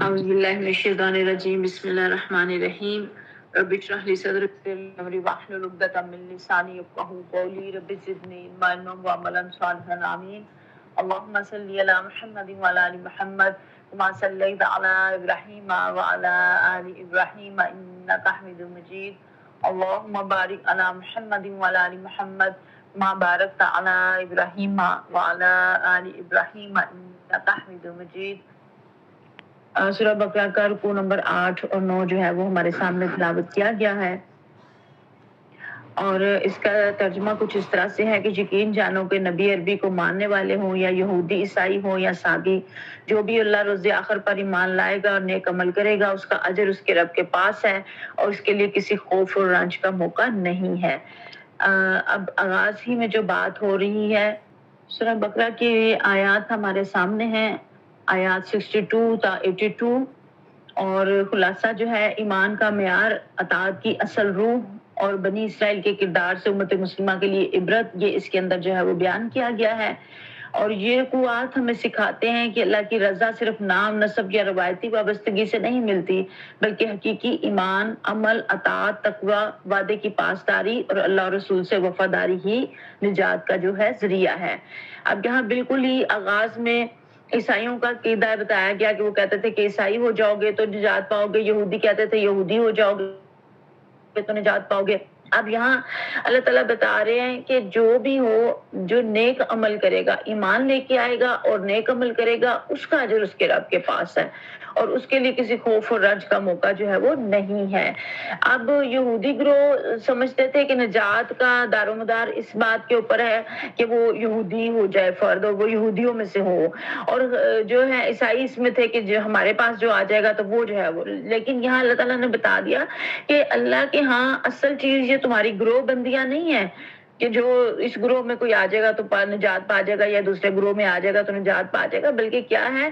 اعوذ باللہ من الشیطان الرجیم بسم اللہ الرحمن الرحیم رب اشرح لی صدری ویسر لی امری واحلل عقدۃ من لسانی یفقهوا قولی رب زدنی علما وعملا صالحا آمین اللهم صل علی محمد وعلی آل محمد كما صلیت علی ابراہیم وعلی آل ابراہیم انک حمید مجید اللهم بارک علی محمد وعلی آل محمد كما بارکت علی ابراہیم وعلی آل ابراہیم انک حمید مجید۔ سورہ بقرہ کا رکوع نمبر 8 اور 9 جو ہے وہ ہمارے سامنے تلاوت کیا گیا ہے، اور اس کا ترجمہ کچھ اس طرح سے ہے کہ یقین جانو کہ نبی عربی کو ماننے والے ہوں یا یہودی عیسائی ہوں یا سابی، جو بھی اللہ روز آخر پر ایمان لائے گا اور نیک عمل کرے گا، اس کا اجر اس کے رب کے پاس ہے اور اس کے لیے کسی خوف اور رنج کا موقع نہیں ہے۔ اب آغاز ہی میں جو بات ہو رہی ہے، سورہ بقرہ کی آیات ہمارے سامنے ہیں، آیات 62 تا 82، اور خلاصہ جو ہے ایمان کا معیار، اطاعت کی اصل روح اور بنی اسرائیل کے کردار سے امت مسلمہ کے لیے عبرت، یہ اس کے اندر جو ہے وہ بیان کیا گیا ہے۔ اور یہ رکوعات ہمیں سکھاتے ہیں کہ اللہ کی رضا صرف نام، نسب یا روایتی وابستگی سے نہیں ملتی، بلکہ حقیقی ایمان، عمل، اطاعت، تقوی، وعدے کی پاسداری اور اللہ اور رسول سے وفاداری ہی نجات کا جو ہے ذریعہ ہے۔ اب یہاں بالکل ہی آغاز میں عیسائیوں کا عقیدہ بتایا گیا کہ وہ کہتے تھے کہ عیسائی ہو جاؤ گے تو نجات پاؤ گے، یہودی کہتے تھے یہودی ہو جاؤ گے تو نجات پاؤ گے۔ اب یہاں اللہ تعالیٰ بتا رہے ہیں کہ جو بھی ہو، جو نیک عمل کرے گا، ایمان لے کے آئے گا اور نیک عمل کرے گا، اس کا اجر اس کے رب کے پاس ہے اور اس کے لیے کسی خوف اور رنج کا موقع جو ہے وہ نہیں ہے۔ اب یہودی گروہ سمجھتے تھے کہ نجات کا دار و مدار اس بات کے اوپر ہے کہ وہ یہودی ہو جائے فرد اور وہ یہودیوں میں سے ہو، اور جو ہے عیسائی اس میں تھے کہ جو ہمارے پاس جو آ جائے گا تو وہ جو ہے وہ۔ لیکن یہاں اللہ تعالیٰ نے بتا دیا کہ اللہ کے ہاں اصل چیز یہ تمہاری گروہ بندیاں نہیں ہیں کہ جو اس گروہ میں کوئی آ جائے گا تو نجات پا جائے گا یا دوسرے گروہ میں آ جائے گا تو نجات پا جائے گا، بلکہ کیا ہے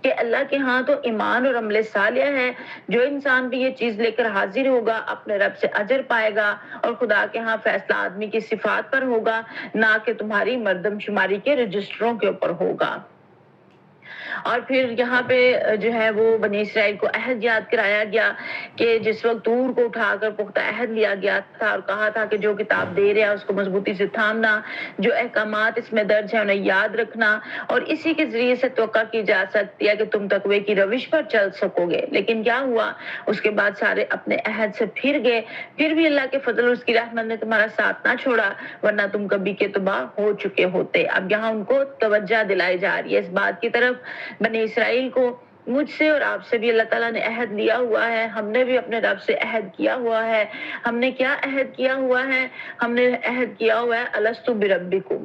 کہ اللہ کے ہاں تو ایمان اور عمل صالح ہے۔ جو انسان بھی یہ چیز لے کر حاضر ہوگا اپنے رب سے اجر پائے گا، اور خدا کے ہاں فیصلہ آدمی کی صفات پر ہوگا، نہ کہ تمہاری مردم شماری کے رجسٹروں کے اوپر ہوگا۔ اور پھر یہاں پہ جو ہے وہ بنی اسرائیل کو عہد یاد کرایا گیا کہ جس وقت طور کو اٹھا کر پختہ عہد لیا گیا تھا اور کہا تھا کہ جو کتاب دے رہا ہے اس کو مضبوطی سے تھامنا، جو احکامات اس میں درج ہیں انہیں یاد رکھنا، اور اسی کے ذریعے سے توقع کی جا سکتی ہے کہ تم تقوی کی روش پر چل سکو گے۔ لیکن کیا ہوا، اس کے بعد سارے اپنے عہد سے پھر گئے، پھر بھی اللہ کے فضل اور اس کی رحمت نے تمہارا ساتھ نہ چھوڑا، ورنہ تم کبھی کے تباہ ہو چکے ہوتے۔ اب یہاں ان کو توجہ دلائی جا رہی ہے اس بات کی طرف، بنی اسرائیل کو، مجھ سے اور آپ سے بھی اللہ تعالیٰ نے عہد لیا ہوا ہے، ہم نے بھی اپنے رب سے عہد کیا ہوا ہے۔ ہم نے کیا عہد کیا ہوا ہے؟ ہم نے عہد کیا ہوا ہے الستو بربکم۔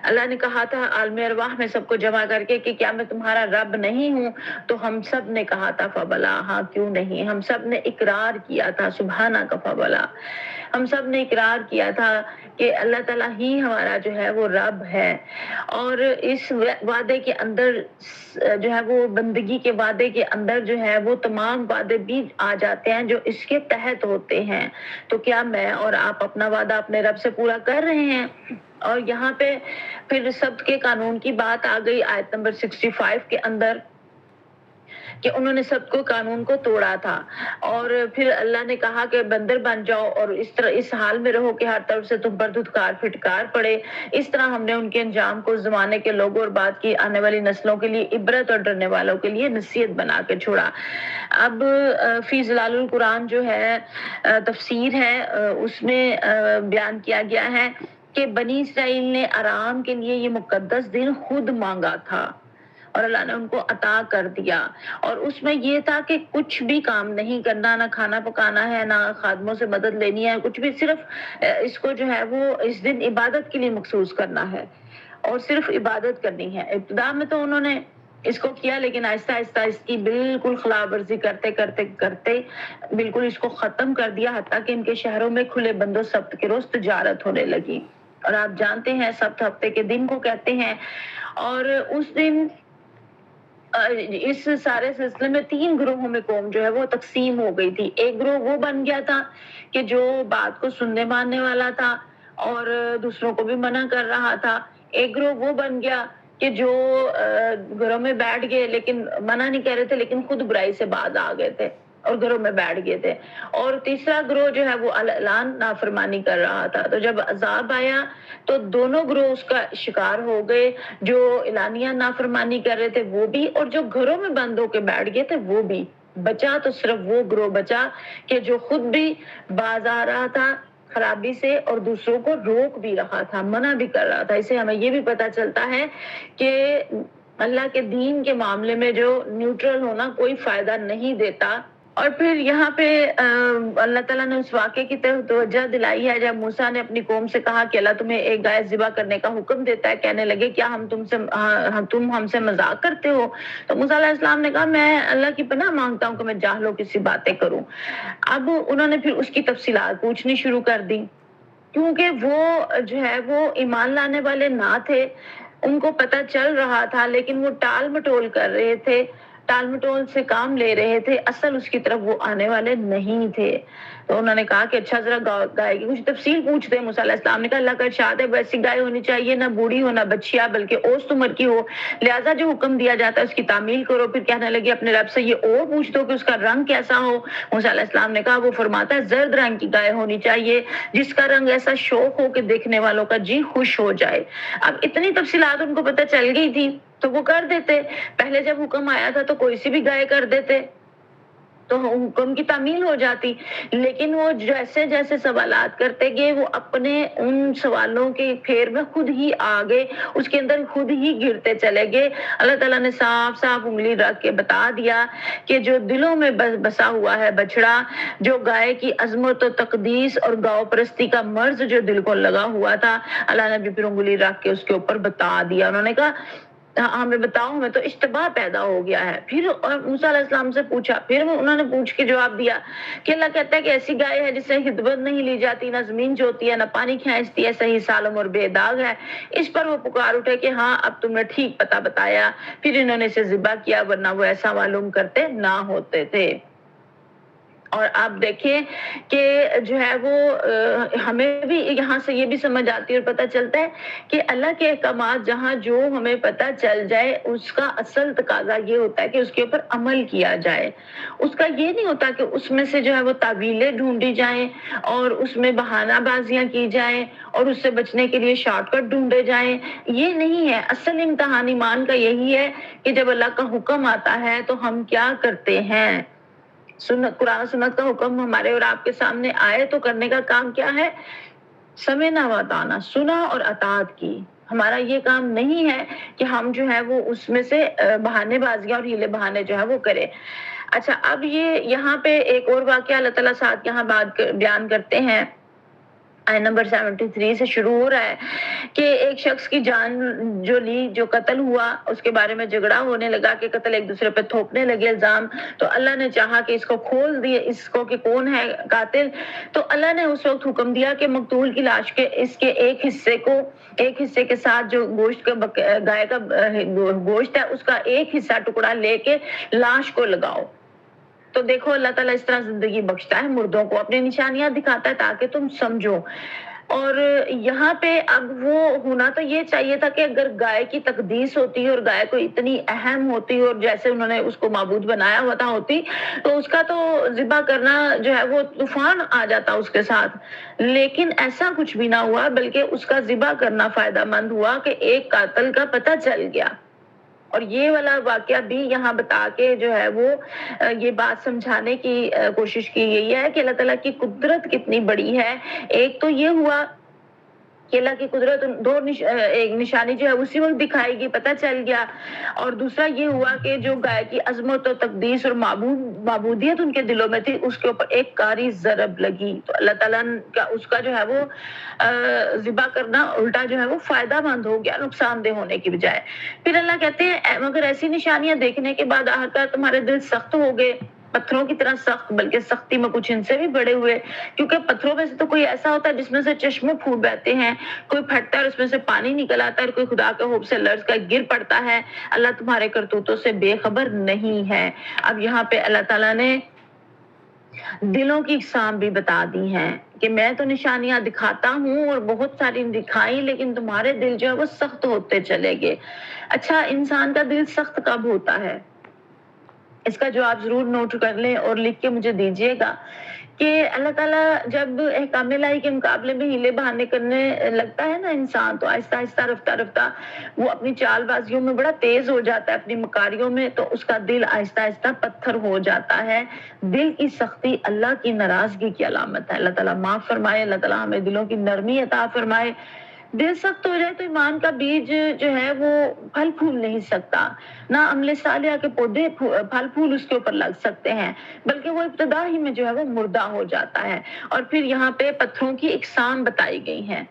اللہ نے کہا تھا عالم ارواح میں سب کو جمع کر کے کہ کیا میں تمہارا رب نہیں ہوں؟ تو ہم سب نے کہا تھا فبلا، ہاں کیوں نہیں، ہم سب نے اقرار کیا تھا سبحانک فبلا، ہم سب نے اقرار کیا تھا کہ اللہ تعالیٰ ہی ہمارا جو ہے وہ رب ہے۔ اور اس وعدے کے اندر جو ہے وہ بندگی کے وعدے کے اندر جو ہے وہ تمام وعدے بھی آ جاتے ہیں جو اس کے تحت ہوتے ہیں۔ تو کیا میں اور آپ اپنا وعدہ اپنے رب سے پورا کر رہے ہیں؟ اور یہاں پہ پھر سبت کے قانون کی بات آ گئی آیت نمبر 65 کے اندر کہ انہوں نے سب کو قانون کو توڑا تھا، اور پھر اللہ نے کہا کہ بندر بن جاؤ اور اس طرح اس حال میں رہو کہ ہر طرف سے تم پر دھتکار پھٹکار پڑے۔ اس طرح ہم نے ان کے انجام کو زمانے کے لوگوں اور بعد کی آنے والی نسلوں کے لیے عبرت اور ڈرنے والوں کے لیے نصیحت بنا کے چھوڑا۔ اب فی ظلال القرآن جو ہے تفسیر ہے، اس میں بیان کیا گیا ہے کہ بنی اسرائیل نے آرام کے لیے یہ مقدس دن خود مانگا تھا اور اللہ نے ان کو عطا کر دیا، اور اس میں یہ تھا کہ کچھ بھی کام نہیں کرنا، نہ کھانا پکانا ہے، نہ خادموں سے مدد لینی ہے، کچھ بھی، صرف اس کو جو ہے وہ اس دن عبادت کے لیے مخصوص کرنا ہے اور صرف عبادت کرنی ہے۔ ابتدا میں تو انہوں نے اس کو کیا، لیکن آہستہ آہستہ اس کی بالکل خلاف ورزی کرتے کرتے کرتے بالکل اس کو ختم کر دیا، حتیٰ کہ ان کے شہروں میں کھلے بند و سبت کے روز تجارت ہونے لگی، اور آپ جانتے ہیں سبت ہفتے کے دن کو کہتے ہیں۔ اور اس دن اس سارے سلسلے میں 3 گروہوں میں قوم جو ہے وہ تقسیم ہو گئی تھی۔ ایک گروہ وہ بن گیا تھا کہ جو بات کو سننے ماننے والا تھا اور دوسروں کو بھی منع کر رہا تھا۔ ایک گروہ وہ بن گیا کہ جو گھروں میں بیٹھ گئے لیکن منع نہیں کر رہے تھے لیکن خود برائی سے باز آ گئے تھے اور گھروں میں بیٹھ گئے تھے. اور تیسرا گروہ جو ہے وہ اعلان نافرمانی کر رہا تھا. تو جب عذاب آیا تو دونوں گروہ اس کا شکار ہو گئے. جو اعلانیہ نافرمانی کر رہے تھے وہ بھی اور جو گھروں میں بند ہو کے بیٹھ گئے تھے وہ بھی. بچا تو صرف وہ گروہ بچا کہ جو خود بھی باز آ رہا تھا خرابی سے اور دوسروں کو روک بھی رہا تھا, منع بھی کر رہا تھا. اسے ہمیں یہ بھی پتہ چلتا ہے کہ اللہ کے دین کے معاملے میں جو نیوٹرل ہونا کوئی فائدہ نہیں دیتا. اور پھر یہاں پہ اللہ تعالیٰ نے اس واقعے کی طرف توجہ دلائی ہے جب موسیٰ نے اپنی قوم سے کہا کہ اللہ تمہیں ایک گائے ذبح کرنے کا حکم دیتا ہے. کہنے لگے کیا تم ہم سے مذاق کرتے ہو؟ تو موسیٰ علیہ السلام نے کہا میں اللہ کی پناہ مانگتا ہوں کہ میں جاہلوں کی سی باتیں کروں. اب انہوں نے پھر اس کی تفصیلات پوچھنی شروع کر دی کیونکہ وہ جو ہے وہ ایمان لانے والے نہ تھے. ان کو پتہ چل رہا تھا لیکن وہ ٹال مٹول کر رہے تھے, ٹال مٹول سے کام لے رہے تھے, اصل اس کی طرف وہ آنے والے نہیں تھے. تو انہوں نے کہا کہ اچھا ذرا گائے کی کچھ تفصیل پوچھتے ہیں. موسیٰ علیہ السلام نے کہا اللہ کا ارشاد ہے ویسی گائے ہونی چاہیے نہ بوڑھی ہو نہ بچیا بلکہ اوسط عمر کی ہو, لہٰذا جو حکم دیا جاتا ہے اس کی تعمیل کرو. پھر کہنے لگے اپنے رب سے یہ اور پوچھ دو کہ اس کا رنگ کیسا ہو. موسیٰ علیہ السلام نے کہا وہ فرماتا ہے زرد رنگ کی گائے ہونی چاہیے جس کا رنگ ایسا شوق ہو کہ دیکھنے والوں کا جی خوش ہو جائے. اب اتنی تفصیلات ان کو پتہ چل گئی تھی تو وہ کر دیتے. پہلے جب حکم آیا تھا تو کوئی سی بھی گائے کر دیتے تو حکم کی تعمیل ہو جاتی. لیکن وہ جیسے جیسے سوالات کرتے گئے وہ اپنے ان سوالوں کے پھیر میں خود ہی آگے اس کے اندر خود ہی گرتے چلے گئے. اللہ تعالیٰ نے صاف صاف انگلی رکھ کے بتا دیا کہ جو دلوں میں بسا ہوا ہے بچڑا, جو گائے کی عظمت و تقدیس اور گاؤ پرستی کا مرض جو دل کو لگا ہوا تھا, اللہ نے بھی پھر انگلی رکھ کے اس کے اوپر بتا دیا. انہوں نے کہا ہمیں بتاؤ, ہمیں تو اشتباہ پیدا ہو گیا ہے. پھر موسیٰ علیہ السلام سے پوچھا, پھر انہوں نے پوچھ کے جواب دیا کہ اللہ کہتا ہے کہ ایسی گائے ہے جس سے خدمت نہیں لی جاتی, نہ زمین جوتی ہے نہ پانی کھینچتی ہے, صحیح سالم اور بے داغ ہے. اس پر وہ پکار اٹھے کہ ہاں اب تم نے ٹھیک پتہ بتایا. پھر انہوں نے اسے ذبح کیا ورنہ وہ ایسا معلوم کرتے نہ ہوتے تھے. اور آپ دیکھیں کہ جو ہے وہ ہمیں بھی یہاں سے یہ بھی سمجھ آتی ہے اور پتہ چلتا ہے کہ اللہ کے احکامات جہاں جو ہمیں پتہ چل جائے اس کا اصل تقاضا یہ ہوتا ہے کہ اس کے اوپر عمل کیا جائے. اس کا یہ نہیں ہوتا کہ اس میں سے جو ہے وہ تعویلیں ڈھونڈی جائیں اور اس میں بہانہ بازیاں کی جائیں اور اس سے بچنے کے لیے شارٹ کٹ ڈھونڈے جائیں. یہ نہیں ہے. اصل امتحان ایمان کا یہی ہے کہ جب اللہ کا حکم آتا ہے تو ہم کیا کرتے ہیں. سنت قرآن سنت کا حکم ہمارے اور آپ کے سامنے آئے تو کرنے کا کام کیا ہے؟ سمعنا و اطعنا, سنا اور اطاعت کی. ہمارا یہ کام نہیں ہے کہ ہم جو ہے وہ اس میں سے بہانے بازیاں اور ہیلے بہانے جو ہے وہ کریں. اچھا اب یہ یہاں پہ ایک اور واقعہ اللہ تعالیٰ ساتھ یہاں بات بیان کرتے ہیں. آیت نمبر 73 سے شروع ہو رہا ہے کہ ایک شخص کی جان جو لی, جو قتل ہوا, اس کے بارے میں جھگڑا ہونے لگا کہ قتل ایک دوسرے پہ تھوپنے لگے الزام. تو اللہ نے چاہا کہ اس کو کھول دیے اس کو کہ کون ہے قاتل. تو اللہ نے اس وقت حکم دیا کہ مقتول کی لاش کے اس کے ایک حصے کے ساتھ جو گوشت کا گائے کا گوشت ہے اس کا ایک حصہ ٹکڑا لے کے لاش کو لگاؤ. تو دیکھو اللہ تعالیٰ اس طرح زندگی بخشتا ہے مردوں کو, اپنی نشانیاں دکھاتا ہے تاکہ تم سمجھو. اور یہاں پہ اب وہ ہونا تو یہ چاہیے تھا کہ اگر گائے کی تقدیس ہوتی اور گائے کو اتنی اہم ہوتی اور جیسے انہوں نے اس کو معبود بنایا ہوا تھا ہوتی تو اس کا تو ذبح کرنا جو ہے وہ طوفان آ جاتا اس کے ساتھ. لیکن ایسا کچھ بھی نہ ہوا بلکہ اس کا ذبح کرنا فائدہ مند ہوا کہ ایک قاتل کا پتہ چل گیا. اور یہ والا واقعہ بھی یہاں بتا کے جو ہے وہ یہ بات سمجھانے کی کوشش کی گئی ہے کہ اللہ تعالیٰ کی قدرت کتنی بڑی ہے. ایک تو یہ ہوا کہ اللہ کی قدرت ایک نشانی جو ہے اسی وقت دکھائی گئی, پتہ چل گیا. اور دوسرا یہ ہوا کہ جو گائے کی عظمت و تقدیس اور معبودیت ان کے دلوں میں تھی اس کے اوپر ایک کاری ضرب لگی. تو اللہ تعالیٰ کا اس کا جو ہے وہ ذبح کرنا الٹا جو ہے وہ فائدہ مند ہو گیا نقصان دہ ہونے کی بجائے. پھر اللہ کہتے ہیں مگر ایسی نشانیاں دیکھنے کے بعد آخر تمہارے دل سخت ہو گئے, پتھروں کی طرح سخت, بلکہ سختی میں کچھ ان سے بھی بڑے ہوئے. کیونکہ پتھروں میں سے تو کوئی ایسا ہوتا ہے جس میں سے چشمے پھوٹ بہتے ہیں, کوئی پھٹتا ہے اور اس میں سے پانی نکل آتا ہے, اور کوئی خدا کے خوف سے لرز کر گر پڑتا ہے. اللہ تمہارے کرتوتوں سے بے خبر نہیں ہے. اب یہاں پہ اللہ تعالیٰ نے دلوں کی اقسام بھی بتا دی ہیں کہ میں تو نشانیاں دکھاتا ہوں اور بہت ساری دکھائی، لیکن تمہارے دل جو ہے وہ سخت ہوتے چلے گئے۔ اچھا، انسان کا دل سخت کب ہوتا ہے؟ اس کا جواب ضرور نوٹ کر لیں اور لکھ کے مجھے دیجیے گا کہ اللہ تعالیٰ جب احکام الہی کے مقابلے میں ہیلے بہانے کرنے لگتا ہے نا انسان، تو آہستہ آہستہ رفتہ رفتہ وہ اپنی چال بازیوں میں بڑا تیز ہو جاتا ہے، اپنی مکاریوں میں، تو اس کا دل آہستہ آہستہ پتھر ہو جاتا ہے۔ دل کی سختی اللہ کی ناراضگی کی علامت ہے۔ اللہ تعالیٰ معاف فرمائے، اللہ تعالیٰ ہمیں دلوں کی نرمی عطا فرمائے۔ دل سخت ہو جائے تو ایمان کا بیج جو ہے وہ پھل پھول نہیں سکتا، نہ عمل صالحہ کے پودے پھل پھول اس کے اوپر لگ سکتے ہیں، بلکہ وہ ابتدا ہی میں جو ہے وہ مردہ ہو جاتا ہے۔ اور پھر یہاں پہ پتھروں کی اقسام بتائی گئی ہیں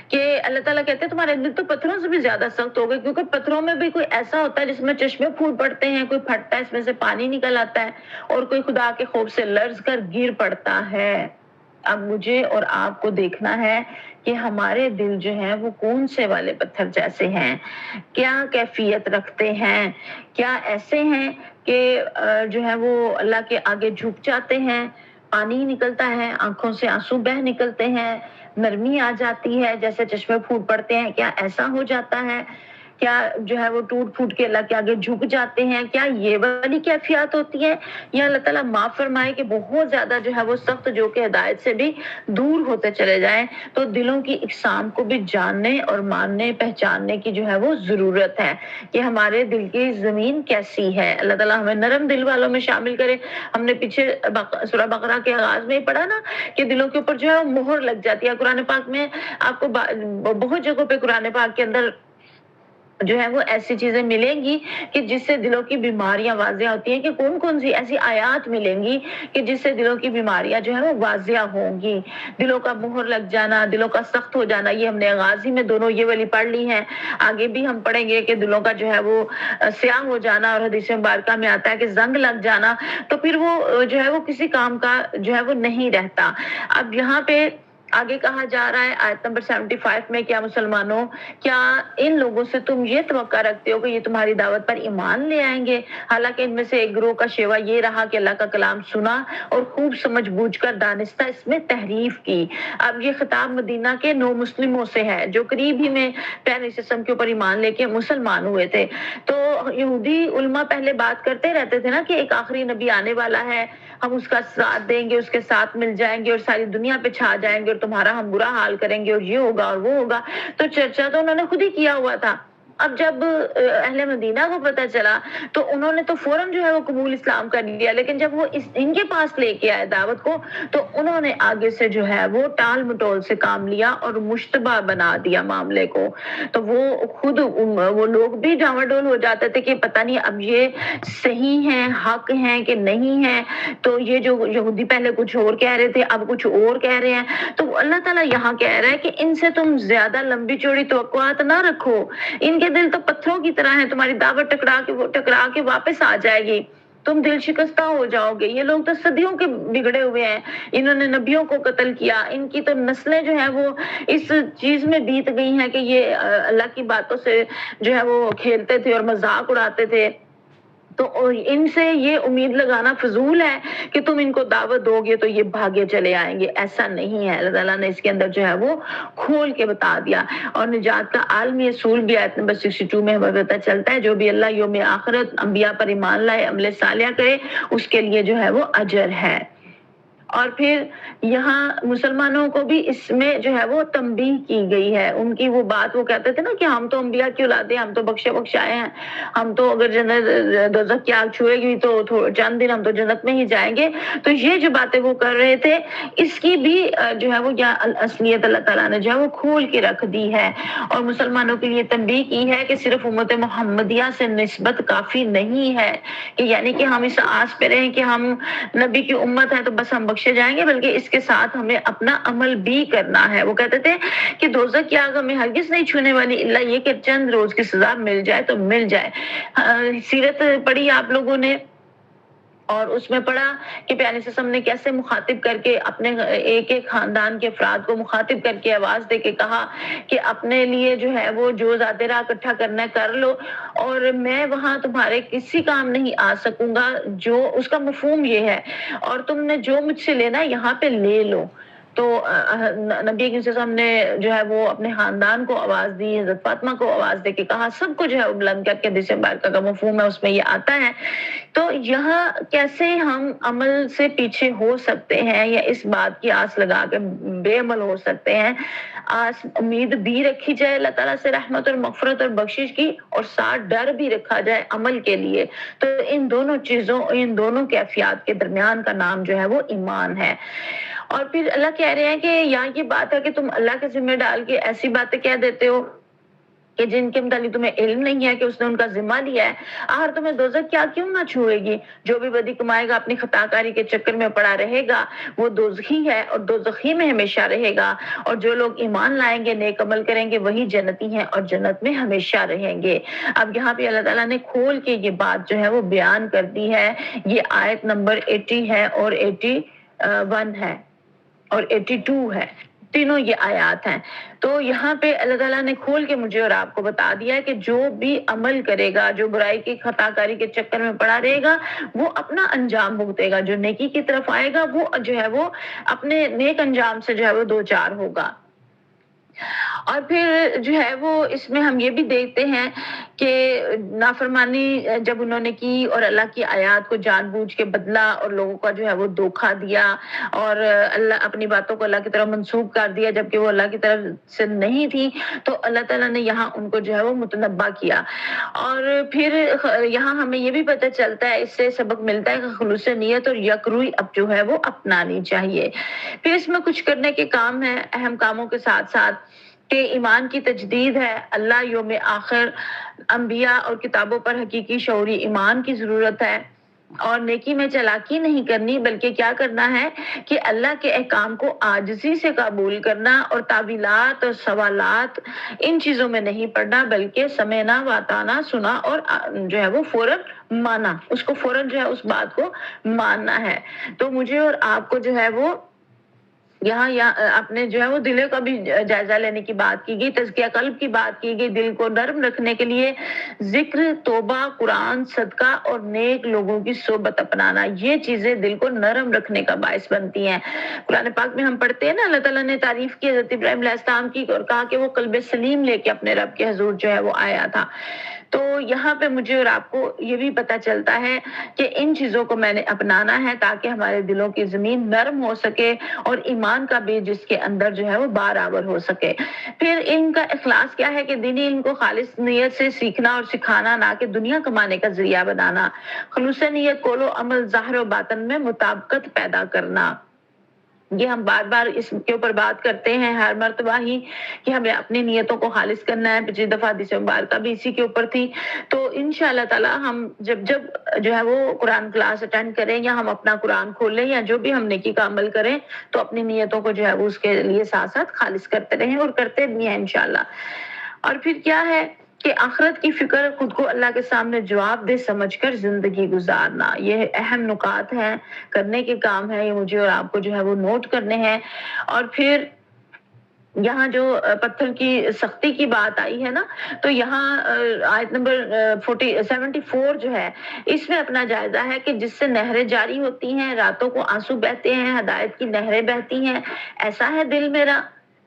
کہ اللہ تعالیٰ کہتے ہیں تمہارے دل تو پتھروں سے بھی زیادہ سخت ہو گئے، کیونکہ پتھروں میں بھی کوئی ایسا ہوتا ہے جس میں چشمے پھوٹ پڑتے ہیں، کوئی پھٹتا ہے، اس میں سے پانی نکل آتا ہے، اور کوئی خدا کے خوف سے لرز کر گر پڑتا ہے۔ اب مجھے اور آپ کو دیکھنا ہے کہ ہمارے دل جو ہیں وہ کون سے والے پتھر جیسے ہیں، کیا کیفیت رکھتے ہیں، کیا ایسے ہیں کہ جو ہے وہ اللہ کے آگے جھک جاتے ہیں، پانی نکلتا ہے، آنکھوں سے آنسو بہ نکلتے ہیں، نرمی آ جاتی ہے، جیسے چشمے پھوٹ پڑتے ہیں، کیا ایسا ہو جاتا ہے؟ کیا جو ہے وہ ٹوٹ پھوٹ کے اللہ کے آگے جھک جاتے ہیں؟ کیا یہ والی کیفیات ہوتی ہے؟ یا اللہ تعالیٰ معاف فرمائے کہ بہت زیادہ جو ہے وہ سخت، جو کہ ہدایت سے بھی دور ہوتے چلے جائیں؟ تو دلوں کی اقسام کو بھی جاننے اور ماننے پہچاننے کی جو ہے وہ ضرورت ہے کہ ہمارے دل کی زمین کیسی ہے۔ اللہ تعالیٰ ہمیں نرم دل والوں میں شامل کرے۔ ہم نے پیچھے سورہ بقرہ کے آغاز میں پڑھا نا کہ دلوں کے اوپر جو ہے مہر لگ جاتی ہے۔ قرآن پاک میں آپ کو بہت جگہوں پہ قرآن پاک کے اندر جو ہے وہ ایسی چیزیں ملیں گی کہ جس سے دلوں کی بیماریاں واضح ہوتی ہیں، کہ کون کون سی ایسی آیات ملیں گی کہ جس سے دلوں کی بیماریاں جو ہے وہ واضح ہوں گی۔ دلوں کا مہر لگ جانا، دلوں کا سخت ہو جانا، یہ ہم نے آغاز ہی میں دونوں یہ والی پڑھ لی ہیں۔ آگے بھی ہم پڑھیں گے کہ دلوں کا جو ہے وہ سیاہ ہو جانا، اور حدیث مبارکہ میں آتا ہے کہ زنگ لگ جانا، تو پھر وہ جو ہے وہ کسی کام کا جو ہے وہ نہیں رہتا۔ اب یہاں پہ آگے کہا جا رہا ہے آیت نمبر 75 میں، کیا مسلمانوں، کیا ان لوگوں سے تم یہ توقع رکھتے ہو کہ یہ تمہاری دعوت پر ایمان لے آئیں گے؟ حالانکہ ان میں سے ایک گروہ کا شیوا یہ رہا کہ اللہ کا کلام سنا اور خوب سمجھ بوجھ کر دانستہ اس میں تحریف کی۔ اب یہ خطاب مدینہ کے نو مسلموں سے ہے جو قریب ہی میں پہلے اسلام کے اوپر ایمان لے کے مسلمان ہوئے تھے۔ تو یہودی علماء پہلے بات کرتے رہتے تھے نا کہ ایک آخری نبی آنے والا ہے، ہم اس کا ساتھ دیں گے، اس کے ساتھ مل جائیں گے اور ساری دنیا پہ چھا جائیں گے، اور تمہارا ہم برا حال کریں گے، اور یہ ہوگا اور وہ ہوگا۔ تو چرچا تو انہوں نے خود ہی کیا ہوا تھا۔ اب جب اہل مدینہ کو پتہ چلا تو انہوں نے تو فوراً جو ہے وہ قبول اسلام کر لیا، لیکن جب وہ ان کے پاس لے کے آئے دعوت کو تو انہوں نے آگے سے جو ہے وہ ٹال مٹول سے کام لیا اور مشتبہ بنا دیا معاملے کو۔ تو وہ خود وہ لوگ بھی ڈاواڈول ہو جاتے تھے کہ پتہ نہیں اب یہ صحیح ہیں، حق ہیں کہ نہیں ہیں۔ تو یہ جو یہودی پہلے کچھ اور کہہ رہے تھے اب کچھ اور کہہ رہے ہیں، تو اللہ تعالیٰ یہاں کہہ رہا ہے کہ ان سے تم زیادہ لمبی چوڑی توقعات نہ رکھو۔ ان کے دل تو پتھروں کی طرح ہیں، تمہاری دعوت ٹکرا کے واپس آ جائے گی، تم دل شکستہ ہو جاؤ گے۔ یہ لوگ تو صدیوں کے بگڑے ہوئے ہیں، انہوں نے نبیوں کو قتل کیا، ان کی تو نسلیں جو ہیں وہ اس چیز میں بیت گئی ہیں کہ یہ اللہ کی باتوں سے جو ہے وہ کھیلتے تھے اور مذاق اڑاتے تھے۔ تو ان سے یہ امید لگانا فضول ہے کہ تم ان کو دعوت دو گے تو یہ بھاگے چلے آئیں گے، ایسا نہیں ہے۔ اللہ تعالیٰ نے اس کے اندر جو ہے وہ کھول کے بتا دیا، اور نجات کا عالمی اصول بھی آیت نمبر 62 میں ہمیں پتہ چلتا ہے، جو بھی اللہ یوم آخرت انبیاء پر ایمان لائے عمل صالح کرے اس کے لیے جو ہے وہ اجر ہے۔ اور پھر یہاں مسلمانوں کو بھی اس میں جو ہے وہ تنبیہ کی گئی ہے۔ ان کی وہ بات وہ کہتے تھے نا کہ ہم تو انبیاء کی اولاد ہیں، ہم تو بخشے بخشائے ہیں، ہم تو اگر جنت دوزخ کی آگ چھوئے گی تو چند دن ہم تو جنت میں ہی جائیں گے۔ تو یہ جو باتیں وہ کر رہے تھے اس کی بھی جو ہے وہ اصلیت اللہ تعالیٰ نے جو ہے وہ کھول کے رکھ دی ہے، اور مسلمانوں کے لیے تنبیہ کی ہے کہ صرف امت محمدیہ سے نسبت کافی نہیں ہے کہ یعنی کہ ہم اس آس پہ رہیں کہ ہم نبی کی امت ہے تو بس ہم بخشے جائیں گے، بلکہ اس کے ساتھ ہمیں اپنا عمل بھی کرنا ہے۔ وہ کہتے تھے کہ دوزخ کی آگ ہمیں ہرگز نہیں چھونے والی الا یہ کہ چند روز کی سزا مل جائے تو مل جائے۔ سیرت پڑھی آپ لوگوں نے، اور اس میں پڑھا کہ پیارے وسلم نے کیسے مخاطب کر کے اپنے ایک ایک خاندان کے افراد کو مخاطب کر کے آواز دے کے کہا کہ اپنے لیے جو ہے وہ جو ذات راہ اکٹھا کرنا ہے کر لو، اور میں وہاں تمہارے کسی کام نہیں آ سکوں گا، جو اس کا مفہوم یہ ہے، اور تم نے جو مجھ سے لینا یہاں پہ لے لو۔ تو نبی صلی اللہ علیہ وسلم نے جو ہے وہ اپنے خاندان کو آواز دی، حضرت فاطمہ کو آواز دے کے کہا، سب کو جو ہے بلند کر کے حدیث مبارکہ کا مفہوم ہے اس میں یہ آتا ہے۔ تو یہاں کیسے ہم عمل سے پیچھے ہو سکتے ہیں یا اس بات کی آس لگا کے بے عمل ہو سکتے ہیں؟ امید بھی رکھی جائے اللہ تعالیٰ سے رحمت اور مغفرت اور بخشش کی، اور ساتھ ڈر بھی رکھا جائے عمل کے لیے۔ تو ان دونوں چیزوں، ان دونوں کیفیات کے درمیان کا نام جو ہے وہ ایمان ہے۔ اور پھر اللہ کہہ رہے ہیں کہ یہاں یہ بات ہے کہ تم اللہ کے ذمہ ڈال کے ایسی باتیں کہہ دیتے ہو کہ جن کے متعلق تمہیں علم نہیں ہے کہ اس نے ان کا ذمہ لیا ہے۔ آخر تمہیں دوزخ کیا کیوں نہ چھوئے گی؟ جو بھی بدی کمائے گا اپنی خطا کاری کے چکر میں پڑا رہے گا وہ دوزخی ہے اور دوزخی میں ہمیشہ رہے گا، اور جو لوگ ایمان لائیں گے، نیک عمل کریں گے، وہی جنتی ہیں اور جنت میں ہمیشہ رہیں گے۔ اب یہاں پہ اللہ تعالیٰ نے کھول کے یہ بات جو ہے وہ بیان کر دی ہے۔ یہ آیت نمبر 80 ہے اور 81 ہے اور 82 ہے، تینوں یہ آیات ہیں۔ تو یہاں پہ اللہ تعالیٰ نے کھول کے مجھے اور آپ کو بتا دیا ہے کہ جو بھی عمل کرے گا، جو برائی کی خطا کاری کے چکر میں پڑا رہے گا، وہ اپنا انجام بھگتے گا، جو نیکی کی طرف آئے گا وہ جو ہے وہ اپنے نیک انجام سے جو ہے وہ دوچار ہوگا۔ اور پھر جو ہے وہ اس میں ہم یہ بھی دیکھتے ہیں کہ نافرمانی جب انہوں نے کی اور اللہ کی آیات کو جان بوجھ کے بدلا اور لوگوں کا جو ہے وہ دھوکہ دیا اور اللہ اپنی باتوں کو اللہ کی طرف منسوب کر دیا جبکہ وہ اللہ کی طرف سے نہیں تھی، تو اللہ تعالیٰ نے یہاں ان کو جو ہے وہ متنبہ کیا۔ اور پھر یہاں ہمیں یہ بھی پتہ چلتا ہے، اس سے سبق ملتا ہے کہ خلوص نیت اور یکروئی اب جو ہے وہ اپنانی چاہیے۔ پھر اس میں کچھ کرنے کے کام ہیں، اہم کاموں کے ساتھ ساتھ کہ ایمان کی تجدید ہے، اللہ، یوم آخر، انبیاء اور کتابوں پر حقیقی شعوری ایمان کی ضرورت ہے، اور نیکی میں چالاکی نہیں کرنی بلکہ کیا کرنا ہے کہ اللہ کے احکام کو عاجزی سے قبول کرنا، اور تعویلات اور سوالات ان چیزوں میں نہیں پڑنا بلکہ سمعنا واطعنا، سنا اور جو ہے وہ فوراً مانا، اس کو فوراً جو ہے اس بات کو ماننا ہے۔ تو مجھے اور آپ کو جو ہے وہ یہاں اپنے جو ہے وہ دلوں کا بھی جائزہ لینے کی بات کی گئی، تزکیہ قلب کی بات کی گئی، دل کو نرم رکھنے کے لیے ذکر، توبہ، قرآن، صدقہ اور نیک لوگوں کی صحبت اپنانا، یہ چیزیں دل کو نرم رکھنے کا باعث بنتی ہیں۔ قرآن پاک میں ہم پڑھتے ہیں نا، اللہ تعالیٰ نے تعریف کی حضرت ابراہیم علیہ السلام کی اور کہا کہ وہ قلب سلیم لے کے اپنے رب کے حضور جو ہے وہ آیا تھا۔ تو یہاں پہ مجھے اور آپ کو یہ بھی پتہ چلتا ہے کہ ان چیزوں کو میں نے اپنانا ہے تاکہ ہمارے دلوں کی زمین نرم ہو سکے اور ایمان کا بیج جس کے اندر جو ہے وہ بارآور ہو سکے۔ پھر ان کا اخلاص کیا ہے کہ دینی علم کو خالص نیت سے سیکھنا اور سکھانا، نہ کہ دنیا کمانے کا ذریعہ بنانا۔ خلوص نیت، قول و عمل، ظاہر و باطن میں مطابقت پیدا کرنا، یہ ہم بار بار اس کے اوپر بات کرتے ہیں ہر مرتبہ ہی کہ ہمیں اپنی نیتوں کو خالص کرنا ہے۔ پچھلی دفعہ حدیث مبارکہ بھی اسی کے اوپر تھی۔ تو انشاءاللہ تعالی ہم جب جو ہے وہ قرآن کلاس اٹینڈ کریں یا ہم اپنا قرآن کھولیں یا جو بھی ہم نیکی کا عمل کریں تو اپنی نیتوں کو جو ہے وہ اس کے لیے ساتھ ساتھ خالص کرتے رہیں اور کرتے بھی ہیں انشاءاللہ۔ اور پھر کیا ہے کہ آخرت کی فکر، خود کو اللہ کے سامنے جواب دہ سمجھ کر زندگی گزارنا، یہ اہم نکات ہیں، کرنے کے کام ہیں، یہ مجھے اور آپ کو جو ہے وہ نوٹ کرنے ہیں۔ اور پھر یہاں جو پتھر کی سختی کی بات آئی ہے نا، تو یہاں آیت نمبر 74 جو ہے اس میں اپنا جائزہ ہے کہ جس سے نہریں جاری ہوتی ہیں، راتوں کو آنسو بہتے ہیں، ہدایت کی نہریں بہتی ہیں، ایسا ہے دل میرا،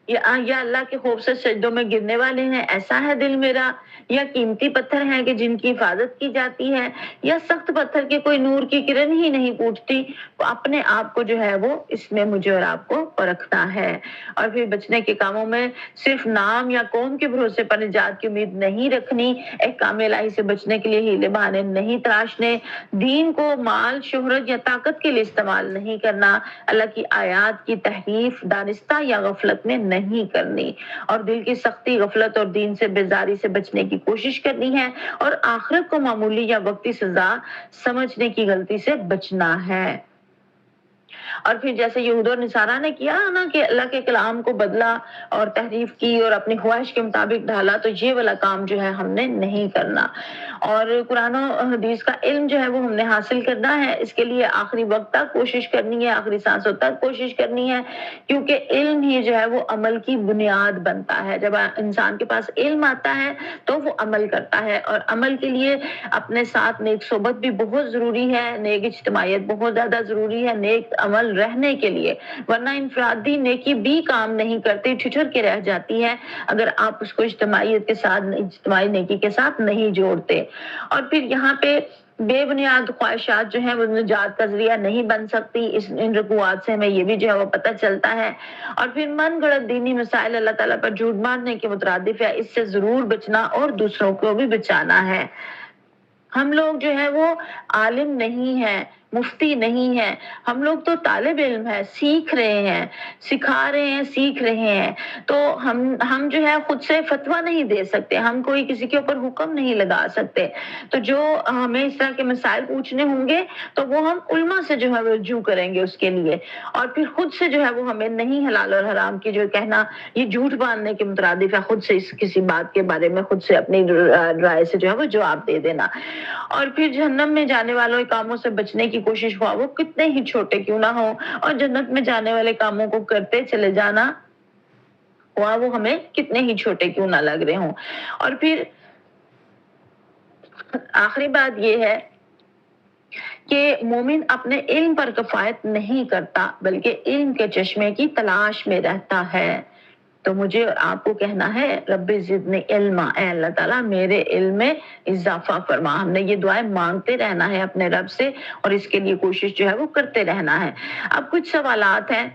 یا اللہ کے خوف سے سجدوں میں گرنے والے ہیں، ایسا ہے دل میرا، یا قیمتی پتھر ہیں کہ جن کی حفاظت کی جاتی ہے، یا سخت پتھر کے کوئی نور کی کرن ہی نہیں پوچھتی، تو اپنے آپ کو جو ہے وہ اس میں مجھے اور آپ کو پرکھنا ہے۔ اور پھر بچنے کے کاموں میں صرف نام یا قوم کے بھروسے پر نجات کی امید نہیں رکھنی، احکام الہی سے بچنے کے لیے ہیلے بہانے نہیں تراشنے، دین کو مال، شہرت یا طاقت کے لیے استعمال نہیں کرنا، اللہ کی آیات کی تحریف دانستہ یا غفلت میں نہیں کرنی، اور دل کی سختی، غفلت اور دین سے بیزاری سے بچنے کی کوشش کرنی ہے، اور آخرت کو معمولی یا وقتی سزا سمجھنے کی غلطی سے بچنا ہے۔ اور پھر جیسے یہود اور نصارہ نے کیا نا کہ اللہ کے کلام کو بدلا اور تحریف کی اور اپنی خواہش کے مطابق ڈھالا، تو یہ والا کام جو ہے ہم نے نہیں کرنا۔ اور قرآن و حدیث کا علم جو ہے وہ ہم نے حاصل کرنا ہے، اس کے لیے آخری وقت تک کوشش کرنی ہے، آخری سانسوں تک کوشش کرنی ہے، کیونکہ علم ہی جو ہے وہ عمل کی بنیاد بنتا ہے۔ جب انسان کے پاس علم آتا ہے تو وہ عمل کرتا ہے، اور عمل کے لیے اپنے ساتھ نیک صحبت بھی بہت ضروری ہے، نیک اجتماعیت بہت زیادہ ضروری ہے نیک عمل رہنے کے لیے، ورنہ انفرادی نیکی بھی کام نہیں کرتی، ٹھٹر کے رہ جاتی ہے اگر آپ اس کو اجتماعیت کے ساتھ، اجتماعی نیکی کے ساتھ نہیں جوڑتے۔ اور پھر یہاں پہ بے بنیاد خواہشات جو ہیں وہ نجات کا ذریعہ نہیں بن سکتی، ان رکوعات سے ہمیں یہ بھی جو ہے وہ پتہ چلتا ہے۔ اور پھر من گڑت دینی مسائل اللہ تعالیٰ پر جھوٹ مارنے کے مترادف ہے، اس سے ضرور بچنا اور دوسروں کو بھی بچانا ہے۔ ہم لوگ جو ہے وہ عالم نہیں ہیں، مفتی نہیں ہیں، ہم لوگ تو طالب علم ہیں، سیکھ رہے ہیں، سکھا رہے ہیں، سیکھ رہے ہیں، تو ہم جو ہے خود سے فتویٰ نہیں دے سکتے، ہم کوئی کسی کے اوپر حکم نہیں لگا سکتے۔ تو جو ہمیں اس طرح کے مسائل پوچھنے ہوں گے تو وہ ہم علماء سے جو ہے وہ رجوع کریں گے اس کے لیے، اور پھر خود سے جو ہے وہ ہمیں نہیں حلال اور حرام کی جو کہنا یہ جھوٹ باندھنے کے مترادف ہے، خود سے کسی بات کے بارے میں خود سے اپنی رائے سے جو ہے وہ جواب دے دینا۔ اور پھر جہنم میں جانے والوں کاموں سے بچنے کی کوشش ہوا وہ کتنے ہی چھوٹے کیوں نہ ہوں، اور جنت میں جانے والے کاموں کو کرتے چلے جانا ہوا وہ ہمیں کتنے ہی چھوٹے کیوں نہ لگ رہے ہوں۔ اور پھر آخری بات یہ ہے کہ مومن اپنے علم پر کفایت نہیں کرتا بلکہ علم کے چشمے کی تلاش میں رہتا ہے۔ تو مجھے اور آپ کو کہنا ہے رب زدنی علما، اے اللہ تعالیٰ میرے علم میں اضافہ فرما۔ ہم نے یہ دعائیں مانگتے رہنا ہے اپنے رب سے، اور اس کے لیے کوشش جو ہے وہ کرتے رہنا ہے۔ اب کچھ سوالات ہیں،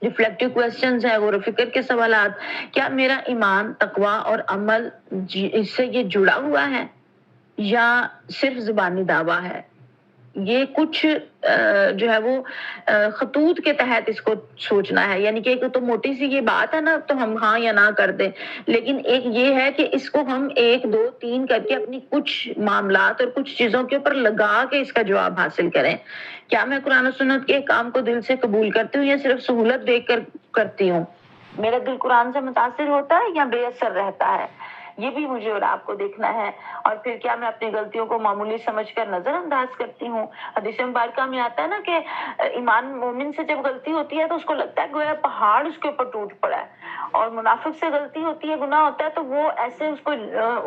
ریفلیکٹیو کوسچنز ہیں، غور و فکر کے سوالات۔ کیا میرا ایمان، تقوی اور عمل اس سے یہ جڑا ہوا ہے یا صرف زبانی دعویٰ ہے؟ یہ کچھ جو ہے وہ خطوط کے تحت اس کو سوچنا ہے، یعنی کہ ایک تو موٹی سی یہ بات ہے نا تو ہم ہاں یا نہ کر دیں، لیکن ایک یہ ہے کہ اس کو ہم 1 2 3 کر کے اپنی کچھ معاملات اور کچھ چیزوں کے اوپر لگا کے اس کا جواب حاصل کریں۔ کیا میں قرآن و سنت کے کام کو دل سے قبول کرتی ہوں یا صرف سہولت دیکھ کر کرتی ہوں؟ میرا دل قرآن سے متاثر ہوتا ہے یا بے اثر رہتا ہے؟ یہ بھی مجھے اور آپ کو دیکھنا ہے۔ اور پھر کیا میں اپنی غلطیوں کو معمولی سمجھ کر نظر انداز کرتی ہوں؟ حدیث مبارکہ میں آتا ہے نا کہ ایمان مومن سے جب غلطی ہوتی ہے تو اس کو لگتا ہے گویا پہاڑ اس کے اوپر ٹوٹ پڑا ہے، اور منافق سے غلطی ہوتی ہے، گناہ ہوتا ہے، تو وہ ایسے اس کو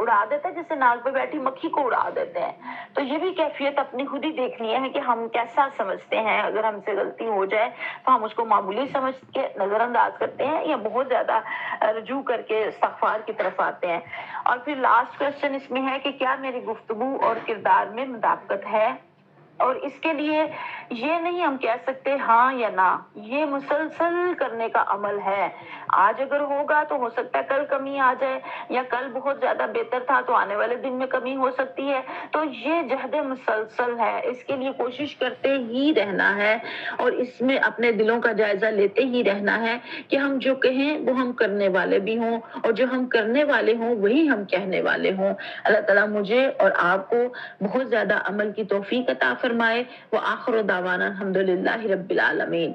اڑا دیتا ہے جیسے ناک پہ بیٹھی مکھی کو اڑا دیتے ہیں۔ تو یہ بھی کیفیت اپنی خود ہی دیکھنی ہے کہ ہم کیسا سمجھتے ہیں۔ اگر ہم سے غلطی ہو جائے تو ہم اس کو معمولی سمجھ کے نظر انداز کرتے ہیں یا بہت زیادہ رجوع کر کے استغفار کی طرف آتے ہیں۔ اور پھر لاسٹ کوسچن اس میں ہے کہ کیا میری گفتگو اور کردار میں مطابقت ہے؟ اور اس کے لیے یہ نہیں ہم کہہ سکتے ہاں یا نہ، یہ مسلسل کرنے کا عمل ہے۔ آج اگر ہوگا تو ہو سکتا ہے کل کمی آ جائے، یا کل بہت زیادہ بہتر تھا تو آنے والے دن میں کمی ہو سکتی ہے۔ تو یہ جہد مسلسل ہے، اس کے لیے کوشش کرتے ہی رہنا ہے، اور اس میں اپنے دلوں کا جائزہ لیتے ہی رہنا ہے کہ ہم جو کہیں وہ ہم کرنے والے بھی ہوں، اور جو ہم کرنے والے ہوں وہی ہم کہنے والے ہوں۔ اللہ تعالیٰ مجھے اور آپ کو بہت زیادہ عمل کی توفیق عطا فرمائے۔ وآخر دعوانا الحمدللہ رب العالمین۔